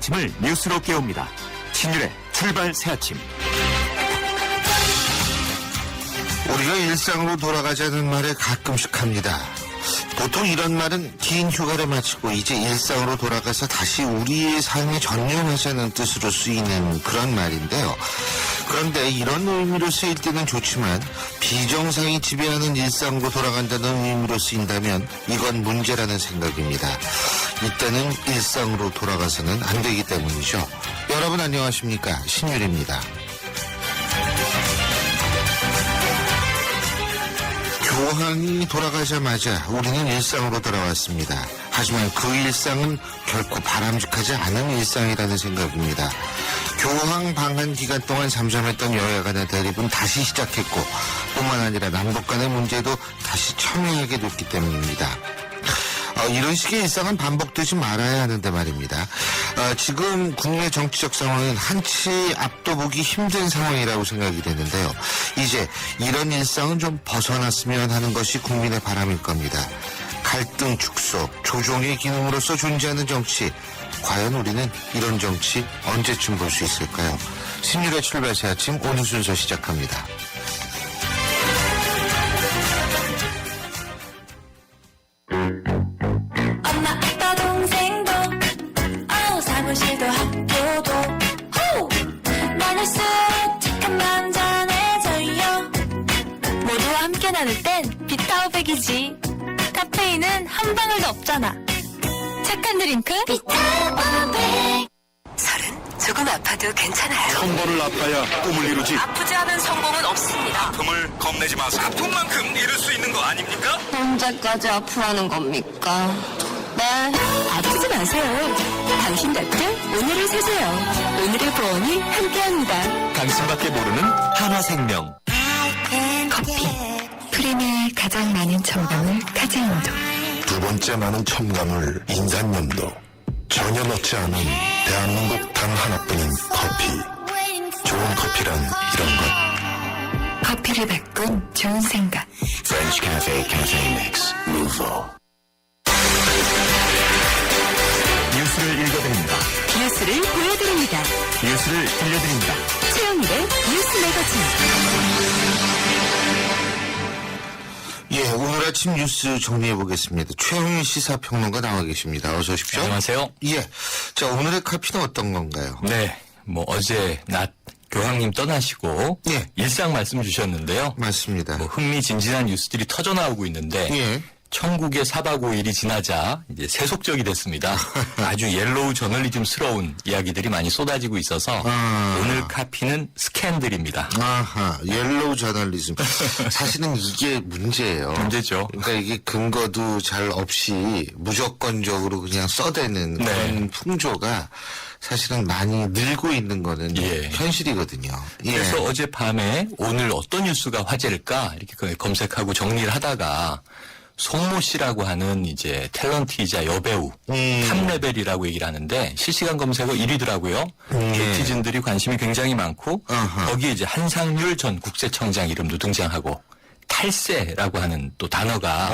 아침을 뉴스로 깨웁니다. 신율의 출발 새 아침. 우리가 일상으로 돌아가자는 말을 가끔씩 합니다. 보통 이런 말은 긴 휴가를 마치고 이제 일상으로 돌아가서 다시 우리의 삶에 전념하자는 뜻으로 쓰이는 그런 말인데요. 그런데 이런 의미로 쓰일 때는 좋지만 비정상이 지배하는 일상으로 돌아간다는 의미로 쓰인다면 이건 문제라는 생각입니다. 이때는 일상으로 돌아가서는 안 되기 때문이죠. 여러분 안녕하십니까? 신율입니다. 교황이 돌아가자마자 우리는 일상으로 돌아왔습니다. 하지만 그 일상은 결코 바람직하지 않은 일상이라는 생각입니다. 교황 방한 기간 동안 잠잠했던 여야 간의 대립은 다시 시작했고 뿐만 아니라 남북 간의 문제도 다시 첨예하게 됐기 때문입니다. 이런 식의 일상은 반복되지 말아야 하는데 말입니다. 지금 국내 정치적 상황은 한치 앞도 보기 힘든 상황이라고 생각이 되는데요. 이제 이런 일상은 좀 벗어났으면 하는 것이 국민의 바람일 겁니다. 갈등 축소, 조종의 기능으로서 존재하는 정치. 과연 우리는 이런 정치 언제쯤 볼 수 있을까요? 신율의 출발 새 아침 오늘 순서 시작합니다. 사무실도 학교도 많을수록 착한 남자네져요. 모두와 함께 나눌 땐 비타오백이지. 카페인은 한 방울도 없잖아. 착한 드링크 비타오백. 30 조금 아파도 괜찮아요. 선거를 아파야 꿈을 이루지. 아프지 않은 성공은 없습니다. 아픔을 겁내지 마세요. 아픈 만큼 이룰 수 있는 거 아닙니까? 언제까지 아프하는 겁니까? 네, 아프지 마세요. 당신 곁에 오늘을 세세요. 오늘의 보험이 함께합니다. 당신밖에 모르는 한화생명. 커피. 프림의 가장 많은 첨가물 카제인도. 두 번째 많은 첨가물 인산염도. 전혀 넣지 않은 대한민국 단 하나뿐인 커피. 좋은 커피란 이런 것. 커피를 바꾼 좋은 생각. French Cafe Cafe Mix Nouveau. 뉴스를 읽어드립니다. 뉴스를 보여드립니다. 뉴스를 들려드립니다. 최영일의 뉴스 매거진. 예, 오늘 아침 뉴스 정리해 보겠습니다. 최영일 시사평론가 나와 계십니다. 어서 오십시오. 안녕하세요. 예, 자 오늘의 카피는 어떤 건가요? 네, 어제 낮 교황님 떠나시고 예. 일상 말씀 주셨는데요. 맞습니다. 흥미진진한 뉴스들이 터져 나오고 있는데 예. 천국의 4박 5일이 지나자 이제 세속적이 됐습니다. 아주 옐로우 저널리즘스러운 이야기들이 많이 쏟아지고 있어서 오늘 카피는 스캔들입니다. 아하, 옐로우 저널리즘. 사실은 이게 문제예요. 문제죠. 그러니까 이게 근거도 잘 없이 무조건적으로 그냥 써대는 네. 그런 풍조가 사실은 많이 늘고 있는 거는 예. 현실이거든요. 예. 그래서 어젯밤에 오늘 어떤 뉴스가 화제일까 이렇게 검색하고 정리를 하다가 송모 씨라고 하는 이제 탤런트이자 여배우 탑레벨이라고 얘기를 하는데 실시간 검색어 1위더라고요. 네티즌들이 관심이 굉장히 많고 아하. 거기에 이제 한상률 전 국세청장 이름도 등장하고 탈세라고 하는 또 단어가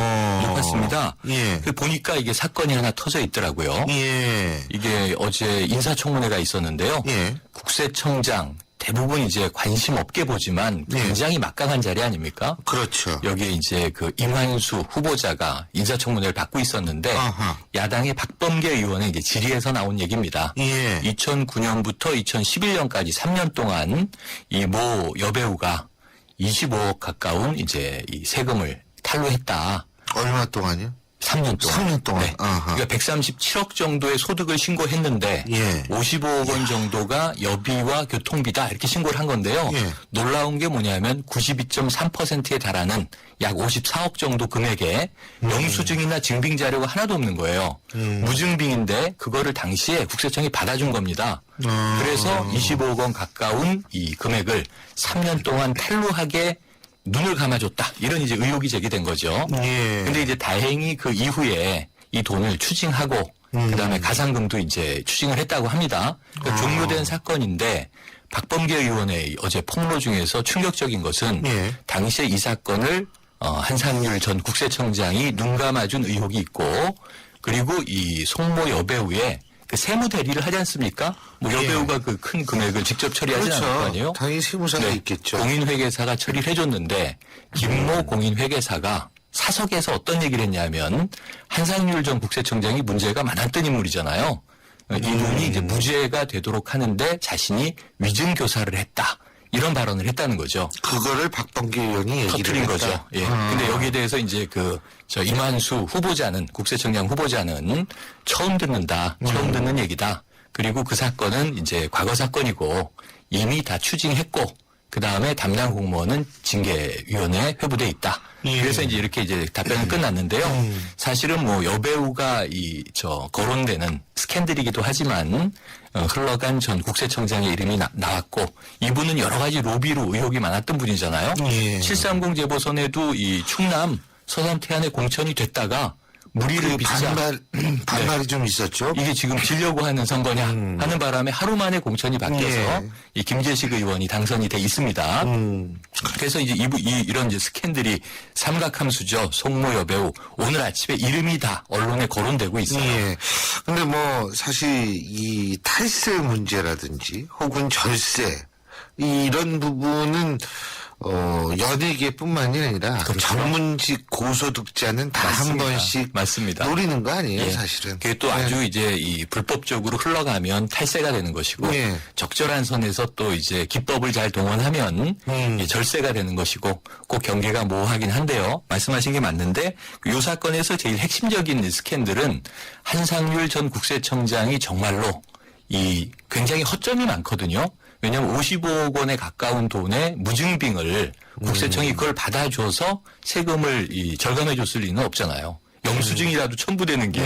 녹았습니다. 예. 보니까 이게 사건이 하나 터져 있더라고요. 예. 이게 어제 인사청문회가 있었는데요. 예. 국세청장 대부분 이제 관심 없게 보지만 굉장히 막강한 자리 아닙니까? 그렇죠. 여기에 이제 그 임한수 후보자가 인사청문회를 받고 있었는데 아하. 야당의 박범계 의원의 이제 질의에서 나온 얘기입니다. 예. 2009년부터 2011년까지 3년 동안 이 모 여배우가 25억 가까운 이제 이 세금을 탈루했다. 얼마 동안요? 3년 동안. 3년 동안. 네. 아하. 그러니까 137억 정도의 소득을 신고했는데 예. 55억 원 정도가 여비와 교통비다 이렇게 신고를 한 건데요. 예. 놀라운 게 뭐냐면 92.3%에 달하는 약 54억 정도 금액에 영수증이나 증빙 자료가 하나도 없는 거예요. 무증빙인데 그거를 당시에 국세청이 받아준 겁니다. 그래서 25억 원 가까운 이 금액을 3년 동안 탈루하게 눈을 감아줬다. 이런 이제 의혹이 제기된 거죠. 예. 근데 이제 다행히 그 이후에 이 돈을 추징하고 그다음에 가상금도 이제 추징을 했다고 합니다. 그러니까 종료된 사건인데 박범계 의원의 어제 폭로 중에서 충격적인 것은 예. 당시에 이 사건을 한상률 전 국세청장이 눈 감아준 의혹이 있고 그리고 이 송모 여배우의 그 세무 대리를 하지 않습니까? 뭐 여배우가 그 큰 금액을 직접 처리하지 않을 거 아니에요? 당연히 세무사가 네, 있겠죠. 공인회계사가 처리를 해줬는데 김모 공인회계사가 사석에서 어떤 얘기를 했냐면 한상률 전 국세청장이 문제가 많았던 인물이잖아요. 이분이 이제 무죄가 되도록 하는데 자신이 위증 교사를 했다. 이런 발언을 했다는 거죠. 그거를 박범계 의원이 얘기를 터뜨린 했다. 거죠. 예. 근데 여기에 대해서 이제 저 이만수 후보자는, 국세청장 후보자는 처음 듣는다. 처음 듣는 얘기다. 그리고 그 사건은 이제 과거 사건이고 이미 다 추징했고 그 다음에 담당 공무원은 징계위원회에 회부돼 있다. 예. 그래서 이제 이렇게 이제 답변은 끝났는데요. 사실은 뭐 여배우가 거론되는 스캔들이기도 하지만 흘러간 전 국세청장의 이름이 나왔고 이분은 여러 가지 로비로 의혹이 많았던 분이잖아요. 예. 730 재보선에도 이 충남 서산 태안에 공천이 됐다가 무리를 빚자 반발이 좀 있었죠. 이게 지금 지려고 하는 선거냐 하는 바람에 하루 만에 공천이 바뀌어서 예. 이 김재식 의원이 당선이 돼 있습니다. 그래서 이제 이런 이제 스캔들이 삼각함수죠. 송모 여배우 오늘 아침에 이름이 다 언론에 거론되고 있어요. 예. 근데 뭐 사실 이 탈세 문제라든지 혹은 절세 이런 부분은 연예계뿐만이 아니라 그렇죠. 전문직 고소득자는 다 한 맞습니다. 번씩 맞습니다. 노리는 거 아니에요, 예. 사실은. 그게 또 아주 이제 이 불법적으로 흘러가면 탈세가 되는 것이고 예. 적절한 선에서 또 이제 기법을 잘 동원하면 이 절세가 되는 것이고 꼭 경계가 모호하긴 한데요. 말씀하신 게 맞는데 이 사건에서 제일 핵심적인 스캔들은 한상률 전 국세청장이 정말로 이 굉장히 허점이 많거든요. 왜냐하면 55억 원에 가까운 돈의 무증빙을 국세청이 그걸 받아줘서 세금을 절감해 줬을 리는 없잖아요. 영수증이라도 첨부되는 게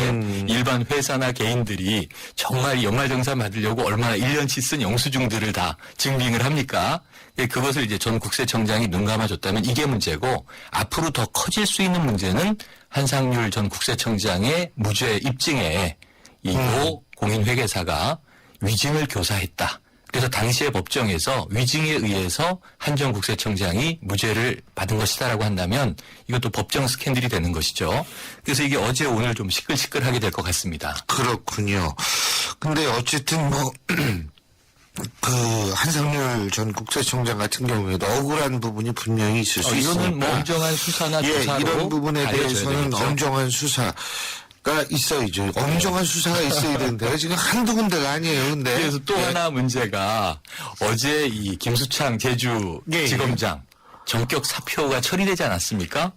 일반 회사나 개인들이 정말 이 연말정산 받으려고 얼마나 1년치 쓴 영수증들을 다 증빙을 합니까? 그것을 이제 전 국세청장이 눈 감아줬다면 이게 문제고 앞으로 더 커질 수 있는 문제는 한상률 전 국세청장의 무죄 입증에 이모 공인회계사가 위증을 교사했다. 그래서 당시의 법정에서 위증에 의해서 한 전 국세청장이 무죄를 받은 것이다라고 한다면 이것도 법정 스캔들이 되는 것이죠. 그래서 이게 어제 오늘 좀 시끌시끌하게 될 것 같습니다. 그렇군요. 근데 어쨌든 뭐 한상률 전 국세청장 같은 경우에도 억울한 부분이 분명히 있을 수 있으니까. 이거는 뭐 엄정한 수사나 조사로 이런 부분에 가려져야 대해서는 되겠죠. 엄정한 수사가 있어야죠. 엄정한 수사가 있어야 되는데 지금 한두 군데가 아니에요. 근데 그래서 또 하나 문제가 어제 이 김수창 제주지검장 전격 사표가 처리되지 않았습니까?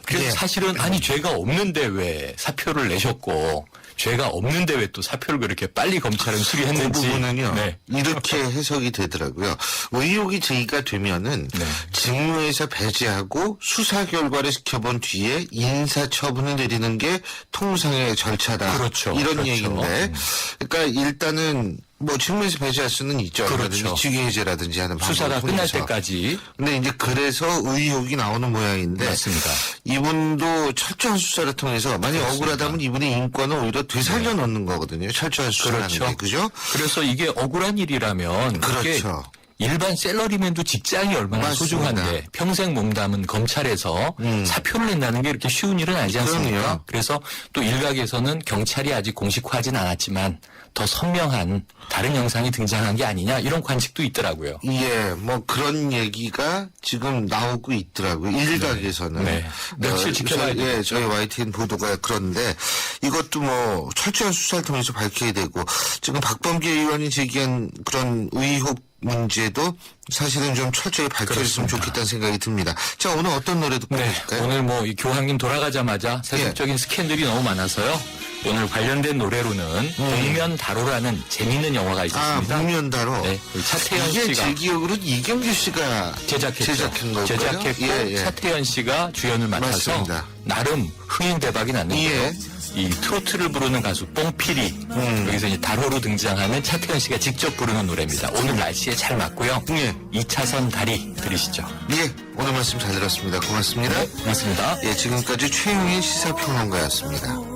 그래서 예. 사실은 아니 죄가 없는데 왜 사표를 내셨고 죄가 없는데 왜 또 사표를 그렇게 빨리 검찰은 그 수리했는지 부분은요. 네. 이렇게 해석이 되더라고요. 의혹이 제기가 되면은 네. 직무에서 배제하고 수사 결과를 지켜본 뒤에 인사 처분을 내리는 게 통상의 절차다. 그렇죠. 이런 그렇죠. 얘기인데, 그러니까 일단은 뭐 직무에서 배제할 수는 있죠. 그렇죠. 직위해제라든지 하는 수사가 방법을 끝날 통해서. 때까지 근데 이제 그래서 의혹이 나오는 모양인데 맞습니다. 이분도 철저한 수사를 통해서 만약 억울하다면 이분의 인권을 오히려 되살려 놓는 거거든요. 철저한 수사를 하는 게. 그죠? 그래서 이게 억울한 일이라면 그게 그렇죠. 일반 셀러리맨도 직장이 얼마나 맞습니다. 소중한데 평생 몸담은 검찰에서 사표를 낸다는 게 이렇게 쉬운 일은 아니지 않습니까? 그럼요. 그래서 또 일각에서는 경찰이 아직 공식화하진 않았지만 더 선명한 다른 영상이 등장한 게 아니냐 이런 관측도 있더라고요. 예, 뭐 그런 얘기가 지금 나오고 있더라고요. 일각에서는. 네. 며칠 지켜봐야 예, 되겠죠. 저희 YTN 보도가 그런데 이것도 뭐 철저한 수사를 통해서 밝혀야 되고 지금 박범계 의원이 제기한 그런 의혹 문제도 사실은 좀 철저히 밝혀졌으면 그렇습니다. 좋겠다는 생각이 듭니다. 자, 오늘 어떤 노래 듣고 네, 계실까요? 오늘 뭐 이 교황님 돌아가자마자 세속적인 스캔들이 너무 많아서요. 오늘 관련된 노래로는 복면다로라는 재미있는 영화가 있었습니다. 복면다로. 네, 우리 차태현 이게 씨가 제 기억으로 이경규 씨가 제작한 거고요. 제작했고 예. 차태현 씨가 주연을 맡아서 맞습니다. 나름 흥행 대박이 났는데요. 예. 이 트로트를 부르는 가수 뽕피리 여기서 이제 다로로 등장하는 차태현 씨가 직접 부르는 노래입니다. 오늘 날씨에 잘 맞고요. 예. 2차선 다리 들으시죠. 예, 오늘 말씀 잘 들었습니다. 고맙습니다. 맞습니다. 예, 지금까지 최용희 시사평론가였습니다.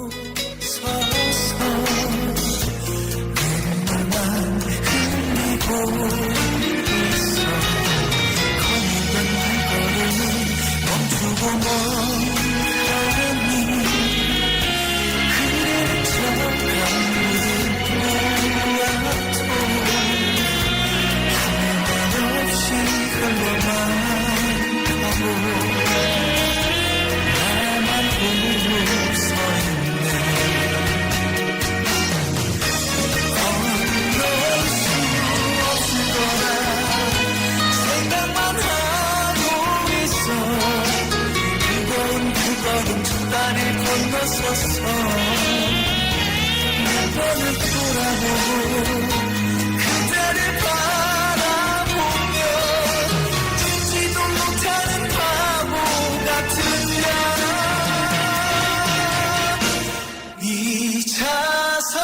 그래 저 일어서서 내 폰을 돌아보고 그대를 바라보며 듣지도 못하는 바보 같은 나 이차선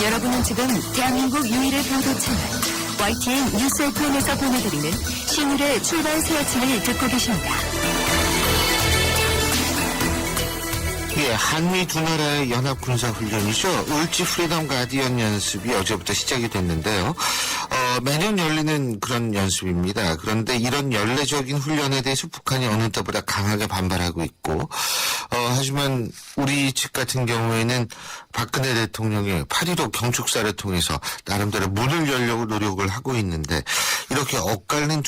여러분은 지금 대한민국 유일의 보도 채널 YTN 뉴스 FM에서 보내드리는 신일의 출발 세아침을 듣고 계십니다. 예, 한미 두 나라의 연합 군사 훈련이죠. 을지 프리덤 가디언 연습이 어제부터 시작이 됐는데요. 매년 열리는 그런 연습입니다. 그런데 이런 연례적인 훈련에 대해서 북한이 어느 때보다 강하게 반발하고 있고, 하지만 우리 측 같은 경우에는 박근혜 대통령의 8.15 경축사를 통해서 나름대로 문을 열려고 노력을 하고 있는데, 이렇게 엇갈린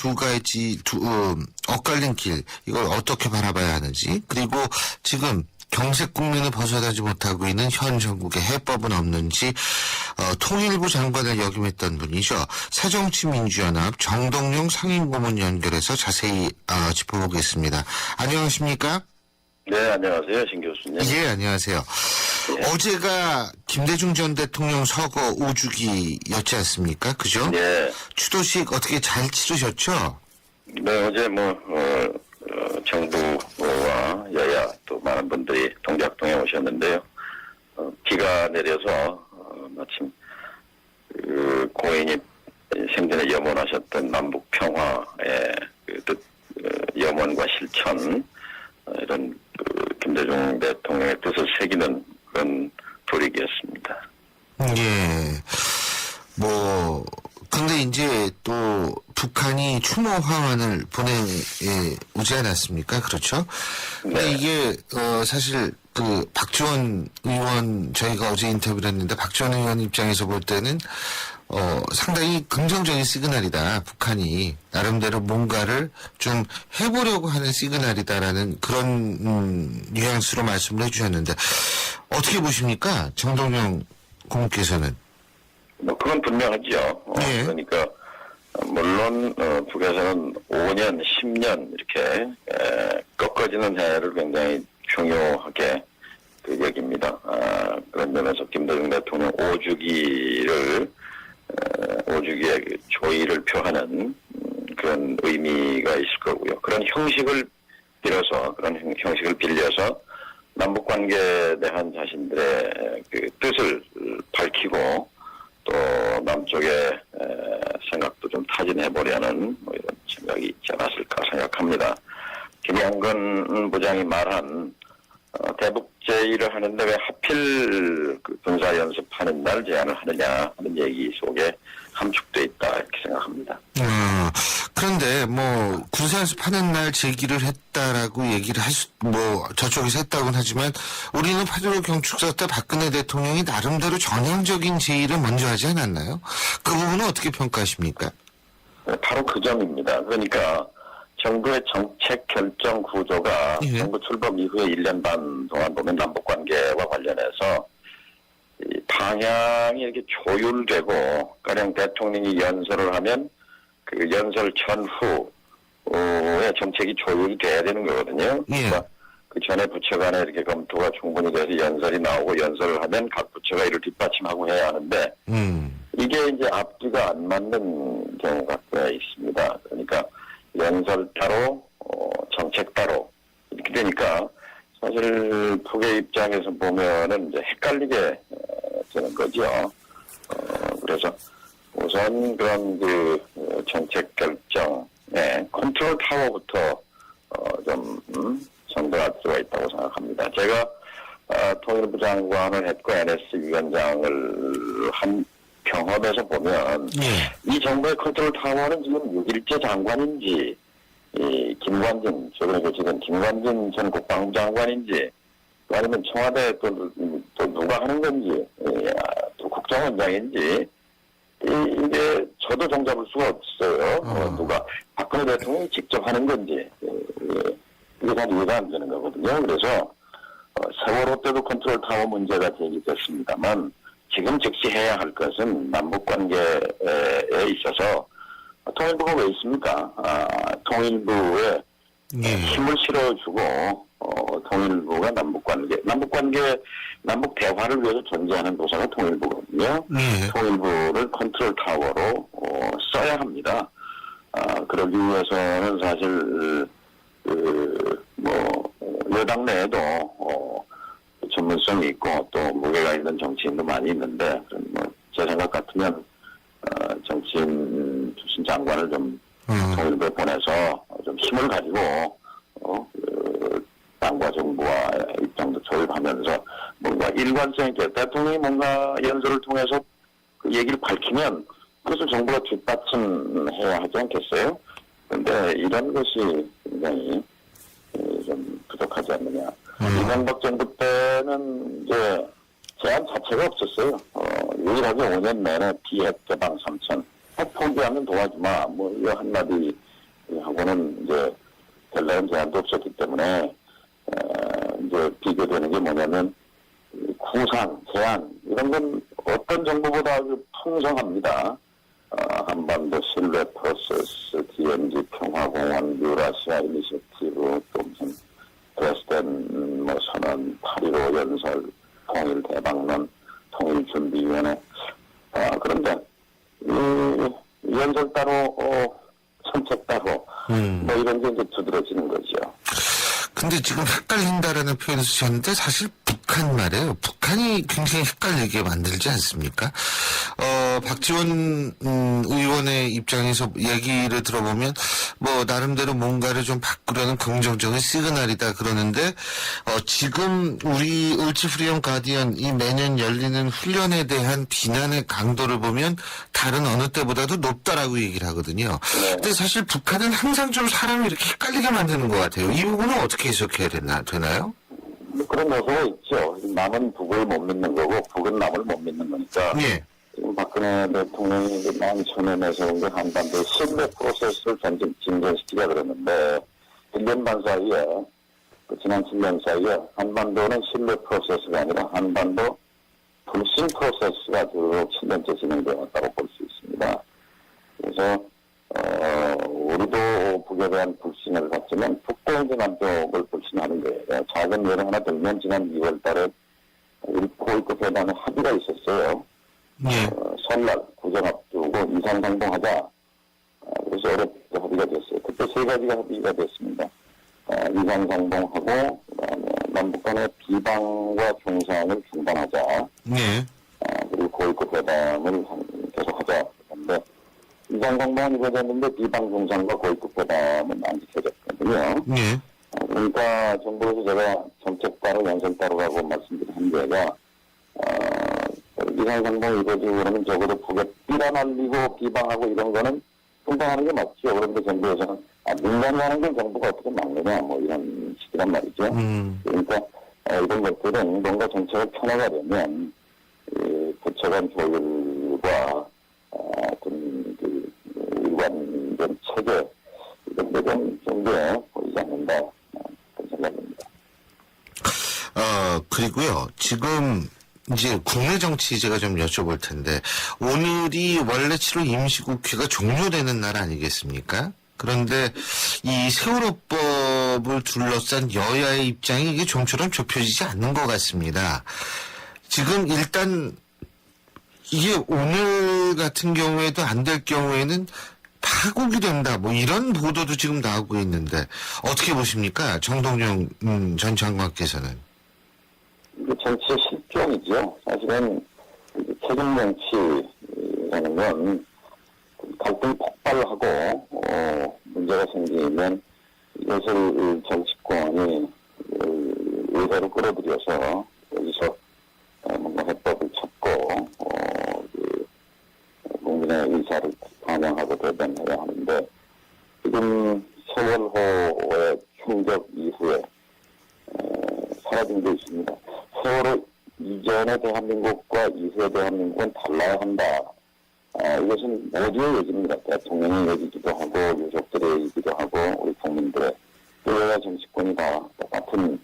엇갈린 길, 이걸 어떻게 바라봐야 하는지, 그리고 지금 경색 국면을 벗어나지 못하고 있는 현 정국의 해법은 없는지 통일부 장관을 역임했던 분이죠. 새정치민주연합 정동영 상임고문 연결해서 자세히 짚어보겠습니다. 안녕하십니까? 네, 안녕하세요. 신 교수님. 예, 안녕하세요. 예. 어제가 김대중 전 대통령 서거 5주기였지 않습니까? 그죠? 네. 추도식 어떻게 잘 치르셨죠? 네, 어제 정부와 여야 또 많은 분들이 동작동에 오셨는데요. 비가 내려서 마침 고인이 생전에 염원하셨던 남북 평화의 그 뜻, 염원과 실천 이런 김대중 대통령의 뜻을 새기는 그런 조직이었습니다. 예. 근데 이제 또 북한이 추모 화환을 보내오지 않았습니까? 그렇죠? 근데 네. 이게, 사실 박지원 의원 저희가 어제 인터뷰를 했는데 박지원 의원 입장에서 볼 때는 상당히 긍정적인 시그널이다. 북한이 나름대로 뭔가를 좀 해보려고 하는 시그널이다라는 그런 뉘앙스로 말씀을 해주셨는데 어떻게 보십니까? 정동영 고문께서는. 그건 분명하죠. 예. 그러니까 물론 북에서는 5년, 10년 이렇게 꺾어지는 해를 굉장히 중요하게 여깁니다. 그런 면에서 김대중 대통령 5주기의 그 조의를 표하는 그런 의미가 있을 거고요. 그런 형식을 빌려서 남북 관계에 대한 자신들의 그 뜻을 밝히고 또 남쪽의 생각도 좀 타진해보려는 이런 생각이 있지 않았을까 생각합니다. 김양근 부장이 말한 대북 제의를 하는데 왜 하필 그 군사 연습하는 날 제안을 하느냐 하는 얘기 속에 함축돼 있다 이렇게 생각합니다. 그런데 군사 연습하는 날 제기를 했다라고 얘기를 저쪽에서 했다고는 하지만 우리는 8.15 경축사 때 박근혜 대통령이 나름대로 전향적인 제의를 먼저 하지 않았나요? 그 부분은 어떻게 평가하십니까? 바로 그 점입니다. 그러니까 정부의 정책 결정 구조가 예. 정부 출범 이후에 1년 반 동안 보면 남북관계와 관련해서 이 방향이 이렇게 조율되고 가령 대통령이 연설을 하면 그 연설 전후에 정책이 조율이 돼야 되는 거거든요. 예. 그러니까 그 전에 부처 간에 이렇게 검토가 충분히 돼서 연설이 나오고 연설을 하면 각 부처가 이를 뒷받침하고 해야 하는데 이게 이제 앞뒤가 안 맞는 경우가 꽤 있습니다. 그러니까 연설 따로 정책 따로 이렇게 되니까 사실 북의 입장에서 보면은 이제 헷갈리게 되는 거죠. 그래서 우선 그런 그 정책 결정에 컨트롤 타워부터 좀 선도할 필요가 있다고 생각합니다. 제가 통일부 장관을 했고 NS 위원장을 한 경험에서 보면 이 정부의 컨트롤 타워는 지금 6일째 장관인지 김관진, 그러니까 지금 김관진 전 국방부 장관인지 아니면 청와대 또 누가 하는 건지 또 국정원장인지 이게 저도 정잡을 수가 없어요. 누가 박근혜 대통령이 직접 하는 건지 이게 잘 이해가 안 되는 거거든요. 그래서 세월호 때도 컨트롤 타워 문제가 제기됐습니다만 지금 즉시 해야 할 것은 남북관계에 있어서 통일부가 왜 있습니까? 통일부에 힘을 실어주고 통일부가 남북 대화를 위해서 존재하는 부서가 통일부거든요. 통일부를 컨트롤 타워로 써야 합니다. 그러기 위해서는 사실 여당 내에도 전문성이 있고 또 무게가 있는 정치인도 많이 있는데 제 생각 같으면 정치인 출신 장관을 좀 통일부에 보내서 좀 힘을 가지고 당과 정부와 입장도 조율하면서 뭔가 일관성 있게 대통령이 뭔가 연설을 통해서 그 얘기를 밝히면 그것을 정부가 뒷받침해야 하지 않겠어요? 그런데 이런 것이 굉장히 좀 부족하지 않느냐. 이명박 정부 때는 이제 제한 자체가 없었어요. 유일하게 5년 내내 비핵 개방 3천. 핵 포기하면 도와주마. 이 한마디 하고는 이제 별다른 제한도 없었기 때문에 이제 비교되는 게 뭐냐면 구상, 제한 이런 건 어떤 정부보다 아주 풍성합니다. 한반도 신뢰 프로세스, DMZ 평화공원, 유라시아 이니셔티브, 또 무슨 드레스덴 선언, 8.15 연설, 통일 대박론, 통일준비위원회. 그런데 이 연설 따로 정책 따로 이런 게 이제 두드러지는 거죠. 근데 지금 헷갈린다라는 표현을 쓰셨는데 사실 북한 말이에요. 북한이 굉장히 헷갈리게 만들지 않습니까? 박지원 의원의 입장에서 얘기를 들어보면 나름대로 뭔가를 좀 바꾸려는 긍정적인 시그널이다 그러는데 지금 우리 을지프리엄 가디언 이 매년 열리는 훈련에 대한 비난의 강도를 보면 다른 어느 때보다도 높다라고 얘기를 하거든요. 근데 사실 북한은 항상 좀 사람을 이렇게 헷갈리게 만드는 것 같아요. 이 부분은 어떻게 해석해야 되나요? 그런 요소가 있죠. 남은 북을 못 믿는 거고 북은 남을 못 믿는 거니까. 예. 지금 박근혜 대통령이 맨 처음에 내세운 게 한반도의 신뢰 프로세스를 진전시키자 그러는데 1년 반 사이에 지난 7년 사이에 한반도는 신뢰 프로세스가 아니라 한반도 불신 프로세스가 쭉 7년째 진행되었다고 볼 수 있습니다. 그래서 우리도 북에 대한 불신을 갖지만 북도 이제 남쪽을 불신하는 거예요. 작은 예를 하나 들면 지난 2월 달에 우리 고위급 회담에 합의가 있었어요. 설날 구정 앞두고 이상상봉하자. 그래서 어렵게 합의가 됐어요. 그때 세 가지가 합의가 됐습니다. 이상상봉하고 그다음에 남북 간의 비방과 중상을 중단하자. 그리고 고위급 회담을 계속하자. 그런데 이상상봉은 이루어졌는데 비방 중상과 고위급 회담은 안 지켜졌거든요. 그러니까 정부에서 제가 정책 따로 연설 따로라고 말씀드린 데가 이상상봉 이루어지고 그러면 적어도 북에 삐라날리고 비방하고 이런 거는 통당하는 게 맞죠. 그런데 정부에서는 민간이 하는 걸 정부가 어떻게 막느냐 이런 식이란 말이죠. 그러니까 이런 것들은 뭔가 정책을 편화가되면 부처 간 조율과 어떤 일관된 체계 이런 데 좀 정부에 보이지 않는다 그런 생각입니다. 그리고요 지금 이제 국내 정치 제가 좀 여쭤볼 텐데 오늘이 원래 7월 임시국회가 종료되는 날 아니겠습니까? 그런데 이 세월호법을 둘러싼 여야의 입장이 이게 좀처럼 좁혀지지 않는 것 같습니다. 지금 일단 이게 오늘 같은 경우에도 안 될 경우에는 파국이 된다 이런 보도도 지금 나오고 있는데 어떻게 보십니까? 정동영 전 장관께서는. 정치의 실종이죠. 사실은 책임 정치라는 건 갈등이 폭발하고 문제가 생기면 이것을 정치권이 의회로 끌어들여서 여기서 뭔가 해법을 찾고 국민의 의사를 반영하고 대변해야 하는데 지금 세월호의 충격 이후에 사라진 게 있습니다. 세월호 이전의 대한민국과 이후의 대한민국은 달라야 한다. 이것은 모두의 얘기입니다. 대통령의 얘기기도 하고 유족들의 얘기기도 하고 우리 국민들의 여야 정치권이 다 같은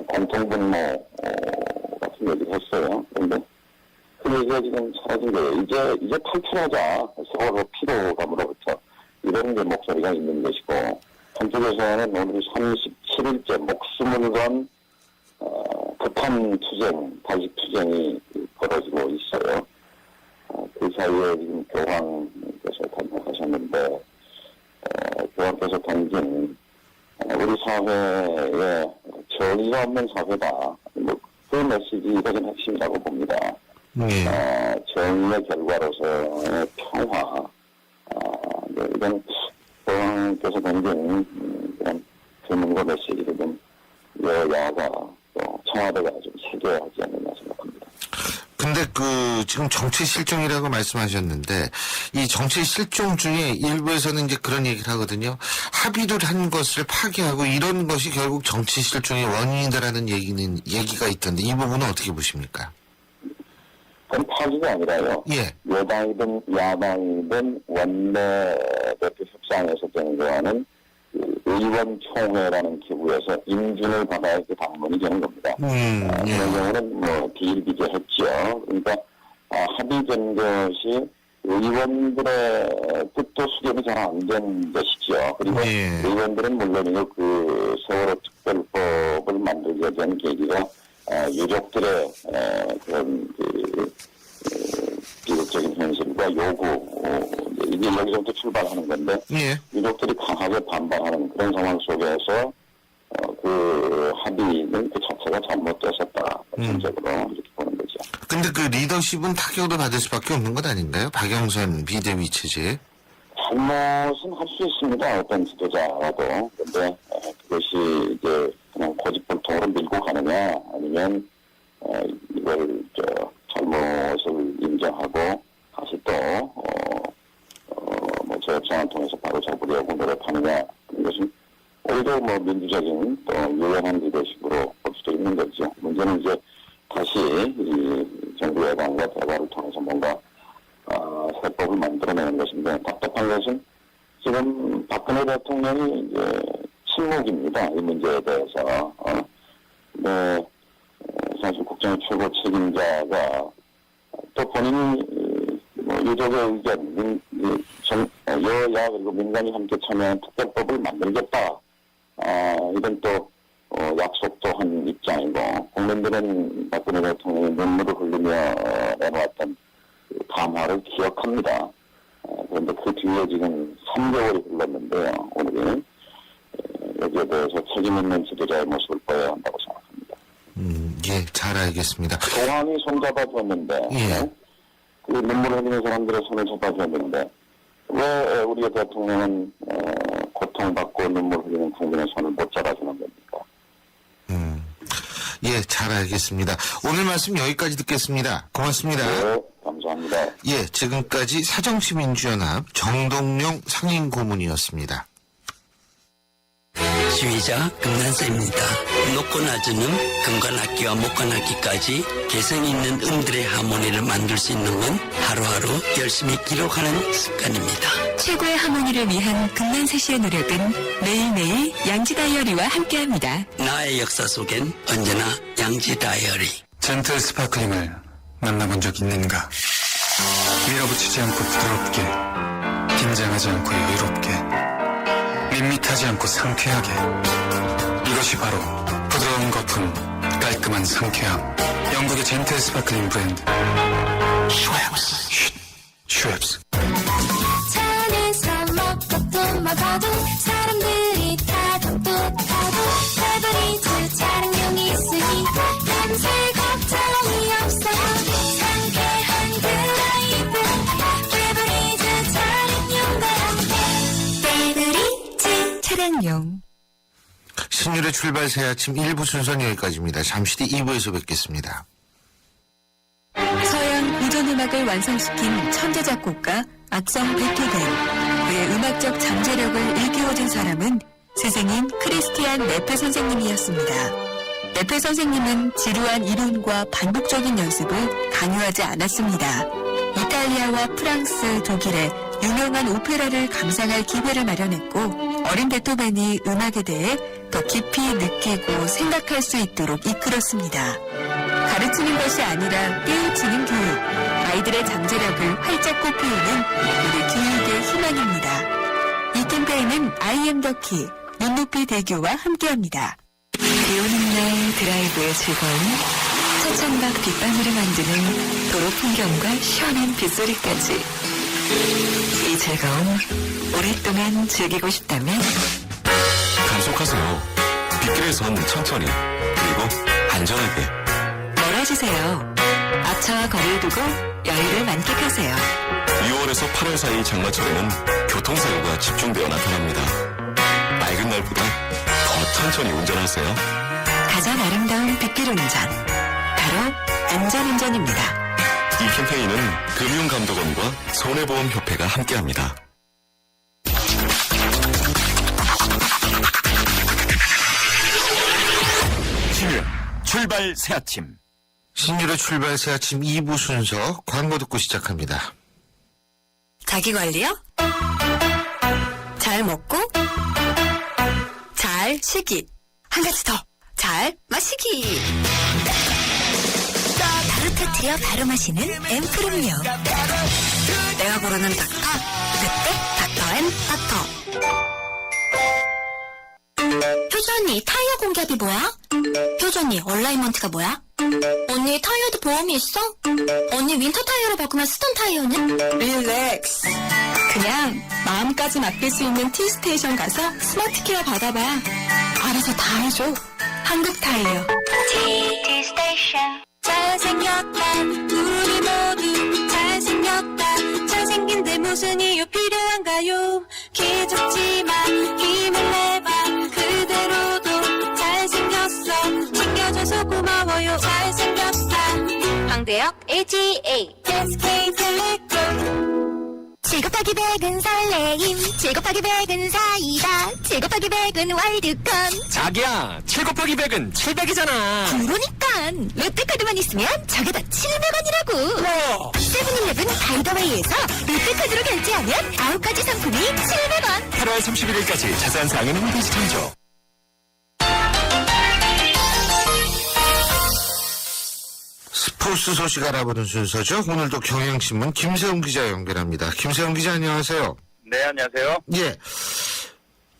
공통분모 같은 얘기를 했어요. 그런데 그 얘기가 지금 사라진 거예요. 이제 탈출하자. 세월호 피로감으로부터. 이제 목소리가 있는 것이고, 한쪽에서는 오늘 37일째 목숨을 건 극한 투쟁, 단식 투쟁이 벌어지고 있어요. 그 사이에 지금 교황께서 탄핵하셨는데, 교황께서 던진 우리 사회에 정의가 없는 사회다. 그 메시지가 좀 핵심이라고 봅니다. 정의의 결과로서의 평화, 이런 교황께서 던진 그런 교문과 메시지를 좀 여야가 또 청와대가 좀 새겨야 하지 않느냐 생각합니다. 근데 지금 정치 실종이라고 말씀하셨는데, 이 정치 실종 중에 일부에서는 이제 그런 얘기를 하거든요. 합의를 한 것을 파기하고 이런 것이 결국 정치 실종의 원인이다라는 얘기가 있던데, 이 부분은 어떻게 보십니까? 그건 파기가 아니라요. 예. 여당이든 야당이든 원내대표 협상에서 경고하는 의원총회라는 기구에서 인준을 받아야 그 당론이 되는 겁니다. 그런 경우는 뭐 비일비재했죠. 그러니까 합의된 것이 의원들의 뜻도 수렴이 잘 안 된 것이죠. 그리고 의원들은 물론이고 그 세월호 특별법을 만들게 된 계기가 유족들의 그런 비극적인 현실과 요구, 이게 여기서부터 출발하는 건데, 유족들이 강하게 반발하는 그런 상황 속에서 그 합의는 그 자체가 잘못됐었다. 전적으로 이렇게 보는 거죠. 근데 그 리더십은 타격을 받을 수밖에 없는 것 아닌가요? 박영선 비대위 체제. 잘못은 할 수 있습니다. 어떤 지도자라도. 근데 그것이 이제 그냥 고집불통으로 밀고 가느냐, 아니면 이걸 잘못을 인정하고 다시 또 재협상을 통해서 바로 잡으려고 노력하느냐, 이것은 오히려 민주적인 또 유연한 리더십으로 볼 수도 있는 거죠. 문제는 이제 다시 이 정부 여당과 대화를 통해서 뭔가 세법을 만들어내는 것인데, 답답한 것은 지금 박근혜 대통령이 이제 침묵입니다. 이 문제에 대해서. 사실 국정의 최고 책임자가 또 본인이 유족의 의견, 여야 그리고 민간이 함께 참여한 특별법을 만들겠다. 이런 또 약속도 한 입장이고, 국민들은 박근혜 대통령이 눈물을 흘리며 내놓았던 담화를 기억합니다. 그런데 그 뒤에 지금 3개월이 흘렀는데요. 오늘이 여기에 대해서 책임 있는 지도자의 모습을 보여야 한다고 생각합니다. 예, 잘 알겠습니다. 교황이 손잡아줬는데, 그 눈물 흘리는 사람들의 손을 잡아줬는데, 왜 우리의 대통령은 고통받고 눈물 흘리는 국민의 손을 못 잡아주는 겁니까? 예, 잘 알겠습니다. 오늘 말씀 여기까지 듣겠습니다. 고맙습니다. 네, 감사합니다. 예, 지금까지 사정시민주연합 정동영 상임고문이었습니다. 시위자 금난사입니다. 높고 낮은 금관 악기와 목관 악기까지 개성 있는 음들의 하모니를 만들 수 있는 건 하루하루 열심히 기록하는 습관입니다. 최고의 하모니를 위한 금난세 씨의 노력은 매일매일 양지 다이어리와 함께합니다. 나의 역사 속엔 언제나 양지 다이어리. 젠틀 스파클링을 만나본 적 있는가? 밀어붙이지 않고 부드럽게, 긴장하지 않고 여유롭게, 밋밋하지 않고 상쾌하게. 이것이 바로 부드러운 거품, 깔끔한 상쾌함. 영국의 젠틀 스파클링 브랜드 슈왑스. 슈왑스. 차 안에서 먹고 또 마셔도 사람들이 다 똑똑하고 베버리즈 차량용이 있으니 냄새 걱정이 없어. 상쾌한 드라이브 베버리즈 차량용과 함께. 베버리즈 차량용. 신율의 출발 새 아침 1부 순서는 여기까지입니다. 잠시 뒤 2부에서 뵙겠습니다. 서양 고전음악을 완성시킨 천재 작곡가 악성 베토벤. 그의 음악적 잠재력을 일깨워준 사람은 스승인 크리스티안 네페 선생님이었습니다. 네페 선생님은 지루한 이론과 반복적인 연습을 강요하지 않았습니다. 이탈리아와 프랑스, 독일의 유명한 오페라를 감상할 기회를 마련했고, 어린 베토벤이 음악에 대해 더 깊이 느끼고 생각할 수 있도록 이끌었습니다. 가르치는 것이 아니라 깨우치는 교육, 아이들의 잠재력을 활짝 꽃피우는 우리 교육의 희망입니다. 이어지는 I am the key, 눈높이 대교와 함께합니다. 비오는 날 드라이브의 즐거움, 차창밖 빗방울을 만드는 도로 풍경과 시원한 빗소리까지. 이 즐거움 오랫동안 즐기고 싶다면 감속하세요. 빗길에선 천천히, 그리고 안전하게. 멀어지세요. 앞차와 거리를 두고 여유를 만끽하세요. 6월에서 8월 사이 장마철에는 교통사고가 집중되어 나타납니다. 맑은 날보다 더 천천히 운전하세요. 가장 아름다운 빗길 운전, 바로 안전운전입니다. 이 캠페인은 금융감독원과 손해보험협회가 함께합니다. 신유 출발 새 아침. 신유의 출발 새 아침 2부 순서 광고 듣고 시작합니다. 자기관리요? 잘 먹고 잘 쉬기. 한 가지 더. 잘 마시기. 바로타트여 바로 마시는 앰플음료. 내가 고르는 닥터, 그때 닥터&닥터. 효전이 타이어 공개합이 뭐야? 효전이 얼라이먼트가 뭐야? 언니 타이어도 보험이 있어? 언니 윈터 타이어로 바꾸면 쓰던 타이어는? 릴렉스. 그냥 마음까지 맡길 수 있는 T스테이션 가서 스마트 케어 받아봐. 알아서 다 해줘. 한국 타이어. T스테이션. 잘생겼다 우리 모두 잘생겼다. 잘생긴데 무슨 이유 필요한가요? 기죽지만 힘을 내봐. 그대로도 잘생겼어. 챙겨줘서 고마워요. 잘생겼다. 황대역 LGA SK텔레콤. 7곱하기 100은 설레임, 7곱하기 100은 사이다, 7곱하기 100은 월드컵. 자기야, 7곱하기 100은 700이잖아. 그러니깐 롯데카드만 있으면 저게 다 700원이라고. 세븐일레븐 다이더웨이에서 롯데카드로 결제하면 9가지 상품이 700원. 8월 31일까지 자세한 사항은 홈페이지 참조. 스포츠 소식 알아보는 순서죠. 오늘도 경향신문 김세훈 기자 연결합니다. 김세훈 기자 안녕하세요. 네, 안녕하세요. 예.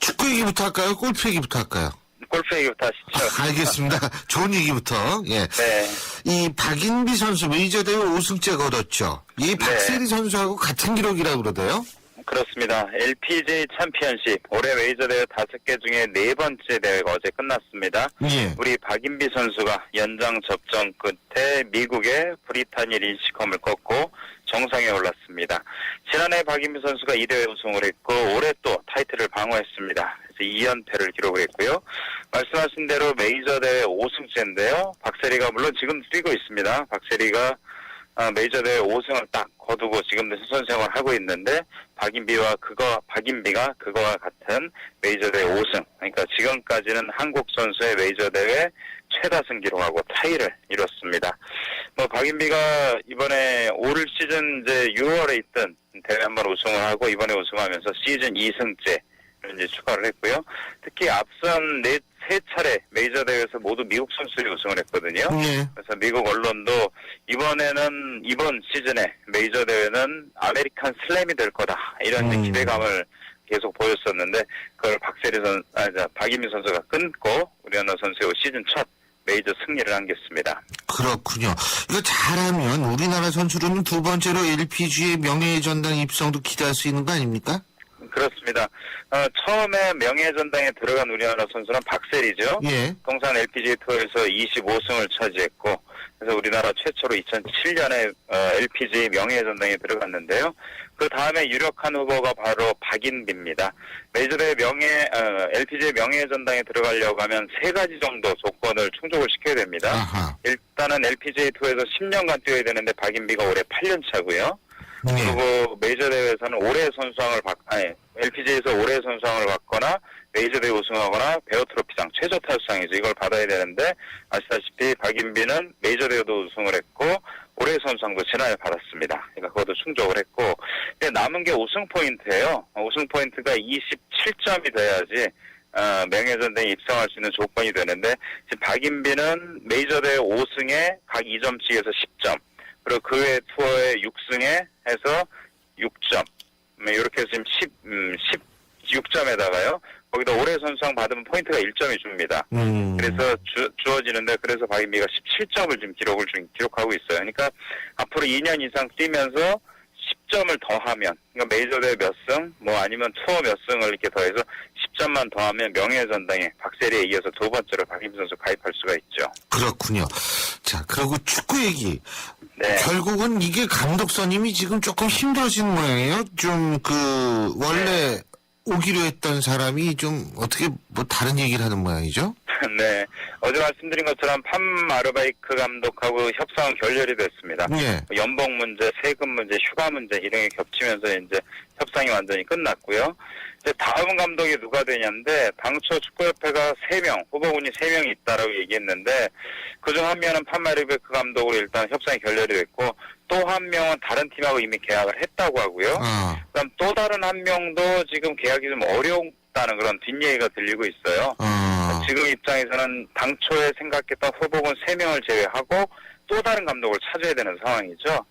축구 얘기부터 할까요? 골프 얘기부터 할까요? 골프 얘기부터 하시죠. 알겠습니다. 좋은 얘기부터. 예. 네. 이 박인비 선수 메이저대회 5승째 거뒀죠. 이 박세리 선수하고 같은 기록이라고 그러대요. 그렇습니다. LPGA 챔피언십 올해 메이저 대회 5개 중에 4번째 대회가 어제 끝났습니다. 예. 우리 박인비 선수가 연장 접전 끝에 미국의 브리타니 린시컴을 꺾고 정상에 올랐습니다. 지난해 박인비 선수가 이 대회 우승을 했고 올해 또 타이틀을 방어했습니다. 그래서 2연패를 기록을 했고요. 말씀하신 대로 메이저 대회 5승째인데요. 박세리가 물론 지금 뛰고 있습니다. 박세리가 메이저 대회 5승을 딱 거두고 지금도 선수 생활을 하고 있는데 박인비가 그거와 같은 메이저 대회 5승. 그러니까 지금까지는 한국 선수의 메이저 대회 최다승 기록하고 타이를 이뤘습니다. 박인비가 이번에 올 시즌 이제 6월에 있던 대회 한번 우승을 하고 이번에 우승하면서 시즌 2승째를 이제 추가를 했고요. 특히 앞선 세 차례 메이저 대회에서 모두 미국 선수들이 우승을 했거든요. 예. 그래서 미국 언론도 이번 시즌에 메이저 대회는 아메리칸 슬램이 될 거다 이런 이제 기대감을 계속 보였었는데 그걸 박인비 선수가 끊고 우리나라 선수의 시즌 첫 메이저 승리를 안겼습니다. 그렇군요. 이거 잘하면 우리나라 선수로는 두 번째로 LPGA 명예의 전당 입성도 기대할 수 있는 거 아닙니까? 그렇습니다. 처음에 명예의 전당에 들어간 우리나라 선수는 박세리죠. 예. 통산 LPGA 투어에서 25승을 차지했고 그래서 우리나라 최초로 2007년에 LPGA 명예의 전당에 들어갔는데요. 그 다음에 유력한 후보가 바로 박인비입니다. 메이저대회 LPGA 명예의 전당에 들어가려고 하면 3가지 정도 조건을 충족을 시켜야 됩니다. 아하. 일단은 LPGA 투어에서 10년간 뛰어야 되는데 박인비가 올해 8년 차고요. 그리고 메이저 대회에서는 LPGA에서 올해 선수상을 받거나 메이저 대회 우승하거나 베어 트로피상 최저 타수상이죠. 이걸 받아야 되는데 아시다시피 박인비는 메이저 대회도 우승을 했고 올해 선수상도 지난해 받았습니다. 그러니까 그것도 충족을 했고 근데 남은 게 우승 포인트예요. 우승 포인트가 27점이 돼야지 명예전당에 입성할 수 있는 조건이 되는데 지금 박인비는 메이저 대회 5승에 각 2점씩에서 10점 그리고 그 외 투어의 6승에 해서 6점. 이렇게 해서 지금 16점 10점에다가요. 거기다 올해 선수상 받으면 포인트가 1점이 줍니다. 그래서 주어지는데 그래서 박인비가 17점을 지금 기록하고 있어요. 그러니까 앞으로 2년 이상 뛰면서 10점을 더하면, 그러니까 메이저대회 몇 승, 뭐 아니면 투어 몇 승을 이렇게 더해서 10점만 더하면 명예전당에 박세리에 이어서 두 번째로 박인비 선수 가입할 수가 있죠. 그렇군요. 자, 그리고 축구 얘기. 네. 결국은 이게 감독 선임이 지금 조금 힘들어진 모양이에요. 좀 원래 오기로 했던 사람이 좀 어떻게 뭐 다른 얘기를 하는 모양이죠? 네. 어제 말씀드린 것처럼 팜 마르바이크 감독하고 협상은 결렬이 됐습니다. 예. 연봉 문제, 세금 문제, 휴가 문제 이런 게 겹치면서 이제 협상이 완전히 끝났고요. 이제 다음 감독이 누가 되냐인데 당초 축구협회가 3명, 후보군이 3명이 있다라고 얘기했는데 그중 한 명은 팜 마르바이크 감독으로 일단 협상이 결렬이 됐고 또 한 명은 다른 팀하고 이미 계약을 했다고 하고요. 그다음 또 다른 한 명도 지금 계약이 좀 어려웠다는 그런 뒷얘기가 들리고 있어요. 지금 입장에서는 당초에 생각했던 후보군 3명을 제외하고 또 다른 감독을 찾아야 되는 상황이죠.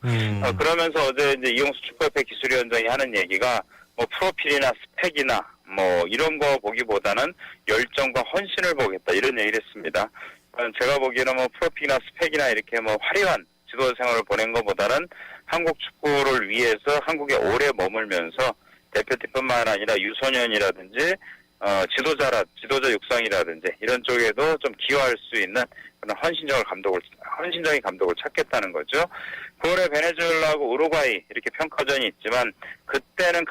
그러면서 어제 이제 이용수 축구협회 기술위원장이 하는 얘기가 뭐 프로필이나 스펙이나 뭐 이런 거 보기보다는 열정과 헌신을 보겠다 이런 얘기를 했습니다. 제가 보기에는 뭐 프로필이나 스펙이나 이렇게 뭐 화려한 지도자 생활을 보낸 것보다는 한국 축구를 위해서 한국에 오래 머물면서 대표팀뿐만 아니라 유소년이라든지 지도자 육성이라든지 이런 쪽에도 좀 기여할 수 있는 그런 헌신적인 감독을 찾겠다는 거죠. 9월에 베네수엘라하고 우루과이 이렇게 평가전이 있지만 그때는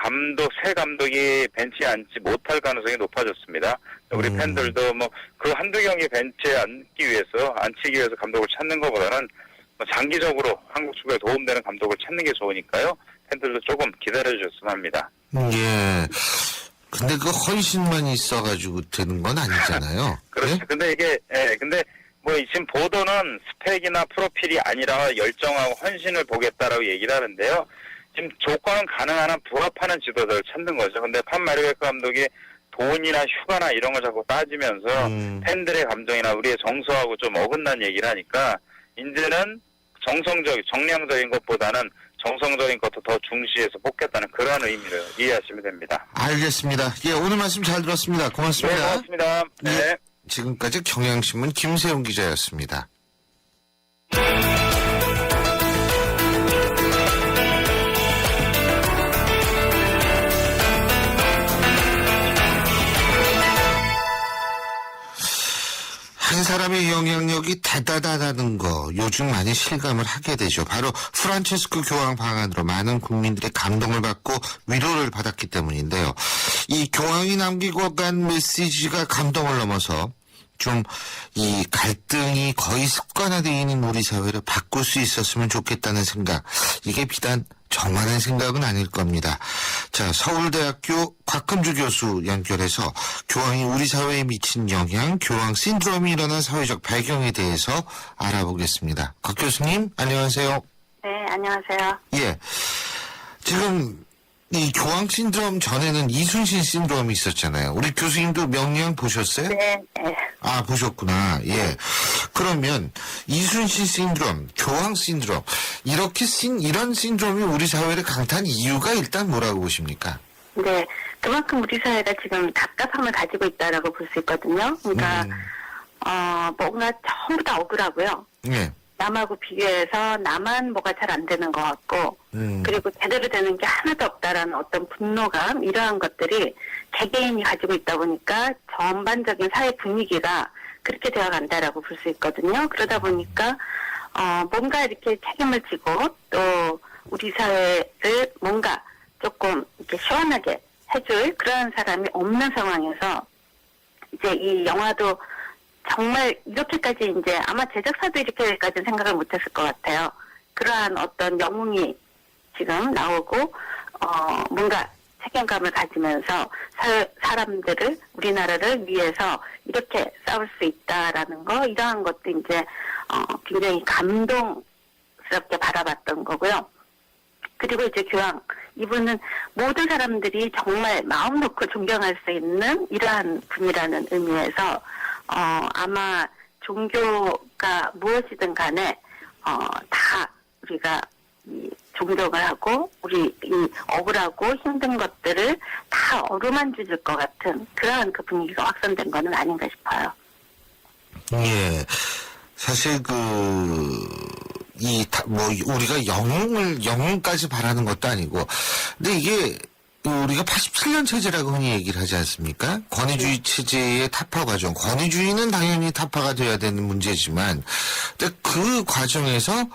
새 감독이 벤치에 앉지 못할 가능성이 높아졌습니다. 우리 팬들도 뭐 그 한두 경기 벤치에 앉히기 위해서 감독을 찾는 것보다는 장기적으로 한국 축구에 도움되는 감독을 찾는 게 좋으니까요. 팬들도 조금 기다려주셨으면 합니다. 예. 근데 그 헌신만 있어가지고 되는 건 아니잖아요. 그렇죠. 네? 근데 이게, 근데 뭐 지금 보도는 스펙이나 프로필이 아니라 열정하고 헌신을 보겠다라고 얘기를 하는데요. 지금 조건은 가능한 한 부합하는 지도자를 찾는 거죠. 근데 판 마르베크 감독이 돈이나 휴가나 이런 걸 자꾸 따지면서 팬들의 감정이나 우리의 정서하고 좀 어긋난 얘기를 하니까 이제는 정량적인 것보다는 정성적인 것도 더 중시해서 뽑겠다는 그런 의미를 이해하시면 됩니다. 알겠습니다. 예, 오늘 말씀 잘 들었습니다. 고맙습니다. 네, 고맙습니다. 네. 예, 지금까지 경향신문 김세훈 기자였습니다. 한 사람의 영향력이 대단하다는 거 요즘 많이 실감을 하게 되죠. 바로 프란체스코 교황 방안으로 많은 국민들의 감동을 받고 위로를 받았기 때문인데요. 이 교황이 남기고 간 메시지가 감동을 넘어서 좀 이 갈등이 거의 습관화되어 있는 우리 사회를 바꿀 수 있었으면 좋겠다는 생각. 이게 비단 저만의 생각은 아닐 겁니다. 자, 서울대학교 곽금주 교수 연결해서 교황이 우리 사회에 미친 영향, 교황 신드롬이 일어난 사회적 배경에 대해서 알아보겠습니다. 곽 교수님, 안녕하세요. 네, 안녕하세요. 예. 지금 이 교황 신드롬 전에는 이순신 신드롬이 있었잖아요. 우리 교수님도 명량 보셨어요? 네, 네. 아, 보셨구나. 예. 그러면 이순신 신드롬, 교황 신드롬, 이런 신드롬이 우리 사회를 강타한 이유가 일단 뭐라고 보십니까? 네, 그만큼 우리 사회가 지금 답답함을 가지고 있다라고 볼 수 있거든요. 그러니까 뭔가 전부 다 억울하고요. 예. 남하고 비교해서 나만 뭐가 잘 안 되는 것 같고, 그리고 제대로 되는 게 하나도 없다라는 어떤 분노감, 이러한 것들이 개개인이 가지고 있다 보니까 전반적인 사회 분위기가 그렇게 되어 간다라고 볼 수 있거든요. 그러다 보니까, 뭔가 이렇게 책임을 지고 또 우리 사회를 뭔가 조금 이렇게 시원하게 해줄 그러한 사람이 없는 상황에서 이제 이 영화도 정말 이렇게까지 이제 아마 제작사도 이렇게까지 생각을 못했을 것 같아요. 그러한 어떤 영웅이 지금 나오고 뭔가 책임감을 가지면서 사람들을 우리나라를 위해서 이렇게 싸울 수 있다라는 거 이러한 것도 이제 굉장히 감동스럽게 바라봤던 거고요. 그리고 이제 교황 이분은 모든 사람들이 정말 마음 놓고 존경할 수 있는 이러한 분이라는 의미에서 아마 종교가 무엇이든 간에 다 우리가 이 존경을 하고 우리 이 억울하고 힘든 것들을 다 어루만져 줄 것 같은 그러한 그 분위기가 확산된 거는 아닌가 싶어요. 예. 사실 우리가 영웅까지 바라는 것도 아니고, 근데 이게 우리가 87년 체제라고 흔히 얘기를 하지 않습니까? 권위주의 체제의 타파 과정. 권위주의는 당연히 타파가 돼야 되는 문제지만, 근데 그 과정에서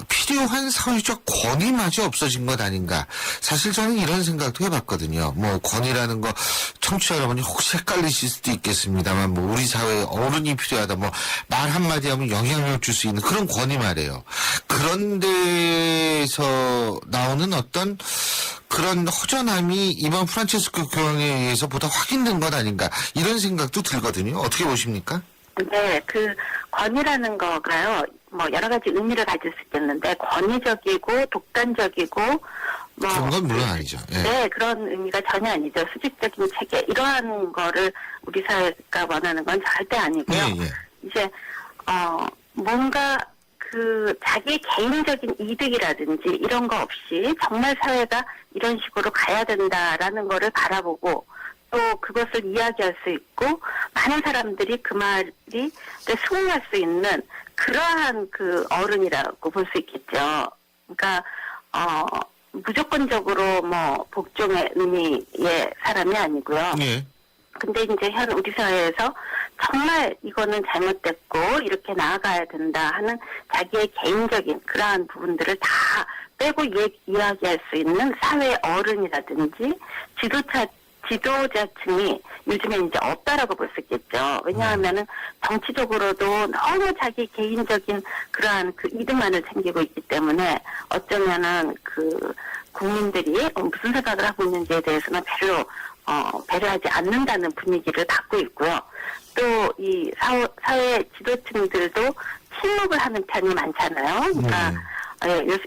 필요한 사회적 권위마저 없어진 것 아닌가. 사실 저는 이런 생각도 해봤거든요. 뭐 권위라는 거 청취자 여러분이 혹시 헷갈리실 수도 있겠습니다만, 뭐 우리 사회에 어른이 필요하다. 뭐 말 한마디 하면 영향을 줄 수 있는 그런 권위 말이에요. 그런 데서 나오는 어떤 그런 허전함이 이번 프란체스코 교황에 의해서 보다 확인된 것 아닌가, 이런 생각도 들거든요. 어떻게 보십니까? 네, 그 권위라는 거가요, 뭐 여러 가지 의미를 가질 수 있겠는데 권위적이고 독단적이고 뭐 그런 건 물론 아니죠. 예. 네, 그런 의미가 전혀 아니죠. 수직적인 체계 이러한 거를 우리 사회가 원하는 건 절대 아니고요. 예. 이제 뭔가 그 자기 개인적인 이득이라든지 이런 거 없이 정말 사회가 이런 식으로 가야 된다라는 거를 바라보고 또 그것을 이야기할 수 있고 많은 사람들이 그 말이 수긍할 수 있는 그러한 그 어른이라고 볼 수 있겠죠. 그러니까 무조건적으로 뭐 복종의 의미의 사람이 아니고요. 예. 근데 이제 현 우리 사회에서 정말 이거는 잘못됐고 이렇게 나아가야 된다 하는 자기의 개인적인 그러한 부분들을 다 빼고 이야기할 수 있는 사회의 어른이라든지 지도자층이 요즘에 이제 없다라고 볼 수 있겠죠. 왜냐하면은 정치적으로도 너무 자기 개인적인 그러한 그 이득만을 챙기고 있기 때문에 어쩌면은 그 국민들이 무슨 생각을 하고 있는지에 대해서는 별로 배려하지 않는다는 분위기를 갖고 있고요. 또 이 사회 지도층들도 침묵을 하는 편이 많잖아요. 그러니까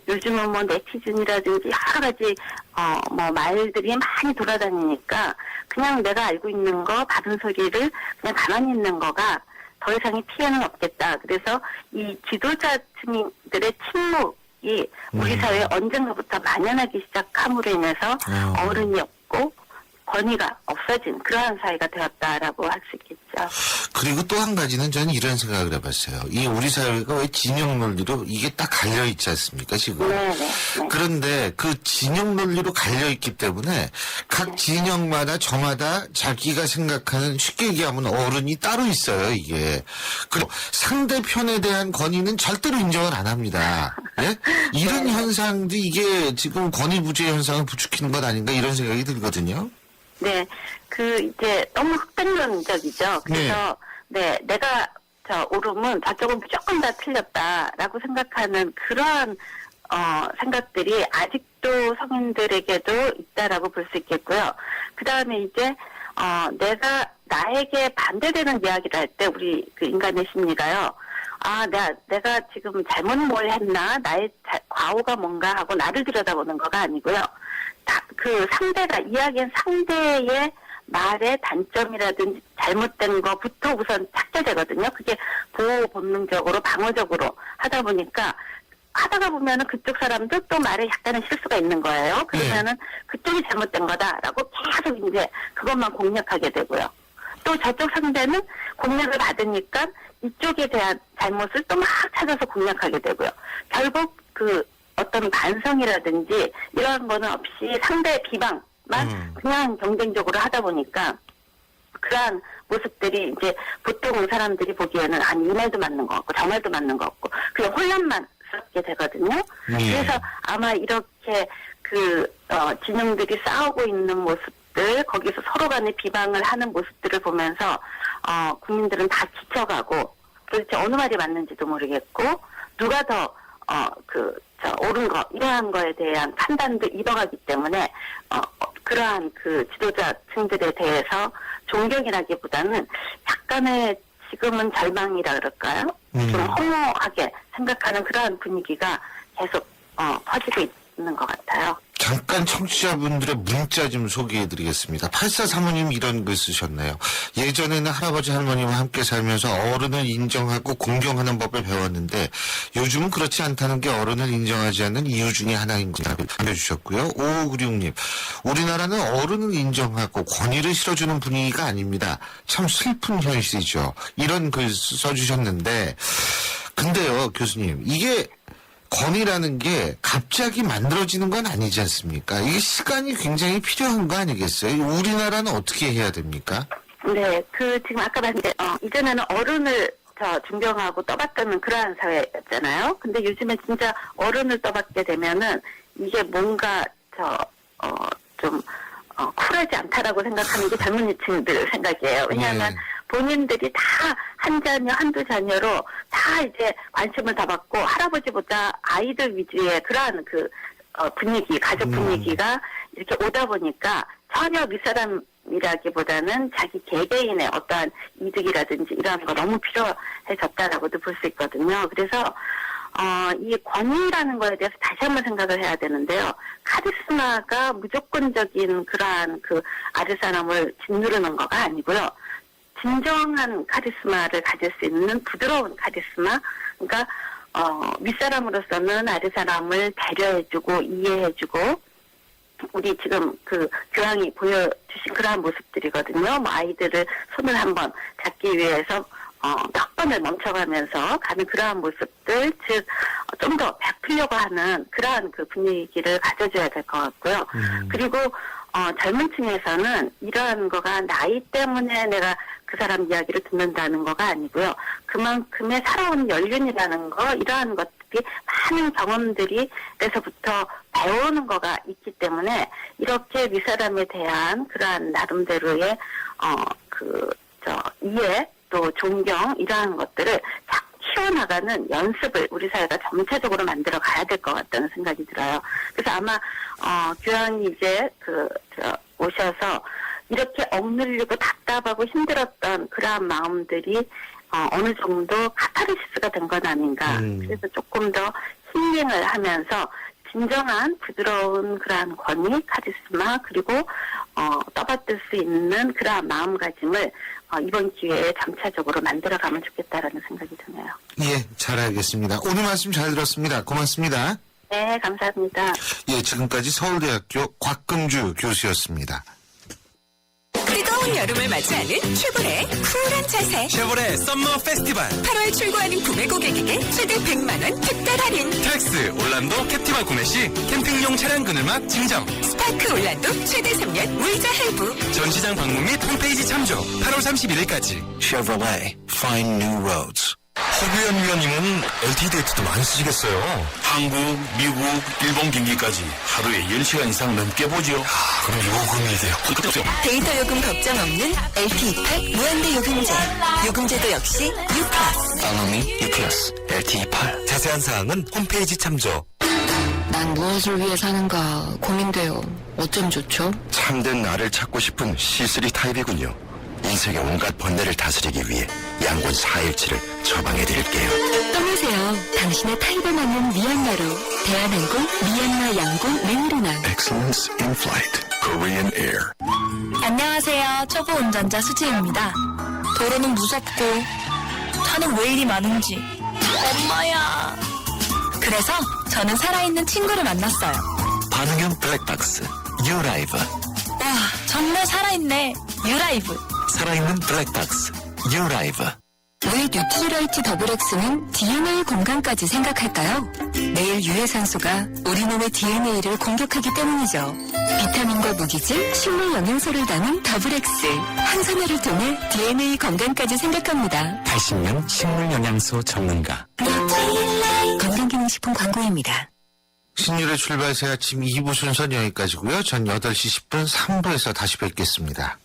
요즘은 뭐 네티즌이라든지 여러 가지 뭐 말들이 많이 돌아다니니까 그냥 내가 알고 있는 거 받은 소리를 그냥 가만히 있는 거가 더 이상의 피해는 없겠다. 그래서 이 지도자층들의 침묵이 우리 사회에 언젠가부터 만연하기 시작함으로 인해서 어른이 없고 권위가 없어진 그러한 사회가 되었다라고 할 수 있겠죠. 그리고 또 한 가지는 저는 이런 생각을 해봤어요. 이 우리 사회가 왜 진영 논리로 이게 딱 갈려 있지 않습니까, 지금? 네. 그런데 그 진영 논리로 갈려 있기 때문에 각 진영마다 저마다 자기가 생각하는, 쉽게 얘기하면 어른이 따로 있어요, 이게. 그리고 상대편에 대한 권위는 절대로 인정을 안 합니다. 예? 이런 현상도 이게 지금 권위 부재 현상을 부추기는 것 아닌가, 이런 생각이 들거든요. 네, 이제 너무 흑백론적이죠. 그래서, 내가 옳으면 저쪽은 무조건 다 틀렸다라고 생각하는 그러한, 생각들이 아직도 성인들에게도 있다라고 볼 수 있겠고요. 그 다음에 이제, 나에게 반대되는 이야기를 할 때 우리 그 인간의 심리가요. 내가 지금 잘못 뭘 했나? 나의 과오가 뭔가 하고 나를 들여다보는 거가 아니고요. 그 상대가 이야기한 상대의 말의 단점이라든지 잘못된 거부터 우선 찾게 되거든요. 그게 보호 본능적으로 방어적으로 하다 보니까 하다가 보면은 그쪽 사람도 또 말에 약간의 실수가 있는 거예요. 그러면은 그쪽이 잘못된 거다라고 계속 이제 그것만 공략하게 되고요. 또 저쪽 상대는 공략을 받으니까 이쪽에 대한 잘못을 또 막 찾아서 공략하게 되고요. 결국 그 어떤 반성이라든지 이런 거는 없이 상대의 비방만 그냥 경쟁적으로 하다 보니까 그러한 모습들이 이제 보통 사람들이 보기에는 이 말도 맞는 거 같고 저 말도 맞는 거 같고 그냥 혼란만 스럽게 되거든요. 그래서 아마 이렇게 진영들이 싸우고 있는 모습들, 거기서 서로 간에 비방을 하는 모습들을 보면서 국민들은 다 지쳐가고 도대체 어느 말이 맞는지도 모르겠고 누가 더 옳은 거, 이러한 거에 대한 판단도 잃어가기 때문에, 그러한 그 지도자층들에 대해서 존경이라기보다는 약간의 지금은 절망이라 그럴까요? 좀 허무하게 생각하는 그러한 분위기가 계속, 퍼지고 있는 것 같아요. 잠깐 청취자분들의 문자 좀 소개해드리겠습니다. 8435님 이런 글 쓰셨네요. 예전에는 할아버지 할머니와 함께 살면서 어른을 인정하고 공경하는 법을 배웠는데 요즘은 그렇지 않다는 게 어른을 인정하지 않는 이유 중에 하나인 것을 알려주셨고요. 5596님, 우리나라는 어른을 인정하고 권위를 실어주는 분위기가 아닙니다. 참 슬픈 현실이죠. 이런 글 써주셨는데, 근데요 교수님, 이게 권위라는 게 갑자기 만들어지는 건 아니지 않습니까? 이게 시간이 굉장히 필요한 거 아니겠어요? 우리나라는 어떻게 해야 됩니까? 네, 지금 아까 봤는데, 이전에는 어른을 존경하고 떠받드는 그러한 사회였잖아요. 근데 요즘에 진짜 어른을 떠받게 되면은 이게 뭔가 쿨하지 않다라고 생각하는 게 젊은이층들 생각이에요. 왜냐하면 본인들이 다 한 자녀, 한두 자녀로 다 이제 관심을 다 받고 할아버지보다 아이들 위주의 그러한 분위기, 가족 분위기가 이렇게 오다 보니까 전혀 윗사람이라기보다는 자기 개개인의 어떠한 이득이라든지 이러한 거 너무 필요해졌다라고도 볼 수 있거든요. 그래서 이 권위라는 거에 대해서 다시 한번 생각을 해야 되는데요. 카리스마가 무조건적인 그러한 아래 사람을 짓누르는 거가 아니고요. 진정한 카리스마를 가질 수 있는 부드러운 카리스마, 그러니까 윗사람으로서는 아래 사람을 배려해주고 이해해주고, 우리 지금 교황이 보여주신 그러한 모습들이거든요. 뭐 아이들을 손을 한번 잡기 위해서 몇 번을 멈춰가면서 가는 그러한 모습들, 즉 좀 더 베풀려고 하는 그러한 분위기를 가져줘야 될 것 같고요. 그리고 젊은 층에서는 이러한 거가 나이 때문에 내가 그 사람 이야기를 듣는다는 거가 아니고요. 그만큼의 살아온 연륜이라는 거, 이러한 것들이 많은 경험들에서부터 배우는 거가 있기 때문에 이렇게 윗사람에 대한 그러한 나름대로의 이해 또 존경 이러한 것들을 자꾸 키워나가는 연습을 우리 사회가 전체적으로 만들어 가야 될 것 같다는 생각이 들어요. 그래서 아마 교황이 이제 오셔서 이렇게 억눌리고 답답하고 힘들었던 그러한 마음들이 어느 정도 카타르시스가 된 건 아닌가. 그래서 조금 더 힐링을 하면서 진정한 부드러운 그러한 권위, 카리스마, 그리고 떠받들 수 있는 그러한 마음가짐을 이번 기회에 점차적으로 만들어가면 좋겠다라는 생각이 드네요. 예, 잘 알겠습니다. 오늘 말씀 잘 들었습니다. 고맙습니다. 네, 감사합니다. 예, 지금까지 서울대학교 곽금주 교수였습니다. 뜨거운 여름을 맞이하는 쉐보레의 쿨한 자세. 쉐보레 썸머 페스티벌 8월 출고하는 구매 고객에게 최대 100만 원 특별 할인. 텍스 올란도 캡티바 구매 시 캠핑용 차량 그늘막 증정. 스파크 올란도 최대 3년 무이자 할부. 전시장 방문 및 홈페이지 참조 8월 31일까지. Chevrolet, find new roads. 허규현 위원님은 LTE 데이트도 많이 쓰시겠어요? 한국, 미국, 일본 경기까지 하루에 10시간 이상 넘게 보지요. 그럼 요금이 돼요. 데이터 요금 걱정 없는 LTE8 무한대 요금제. 요금제도 역시 U+. 따놈이 U+, LTE8. 자세한 사항은 홈페이지 참조. 난 무엇을 위해 사는가 고민돼요. 어쩜 좋죠? 참된 나를 찾고 싶은 C3 타입이군요. 인생의 온갖 번뇌를 다스리기 위해 양곤 4일치를 처방해드릴게요. 떠나세요. 당신의 타입에 맞는 미얀마로. 대한항공 미얀마 양곤 맹르나. Excellence in flight. Korean Air. 안녕하세요. 초보 운전자 수지입니다. 도로는 무섭고 차는 왜 이리 많은지. 엄마야. 그래서 저는 살아있는 친구를 만났어요. 반응형 블랙박스 유라이브. 와, 정말 살아있네. 유라이브. 살아있는 블랙박스 유라이브. 왜 뉴트리라이트 더블엑스는 DNA 공간까지 생각할까요? 매일 유해산소가 우리 몸의 DNA를 공격하기 때문이죠. 비타민과 무기질, 식물 영양소를 담은 더블엑스. 항산화를 통해 DNA 건강까지 생각합니다. 80년 식물 영양소 전문가. 건강기능식품 광고입니다. 신율의 출발새 아침 2부 순서는 여기까지고요. 전 8시 10분 3부에서 다시 뵙겠습니다.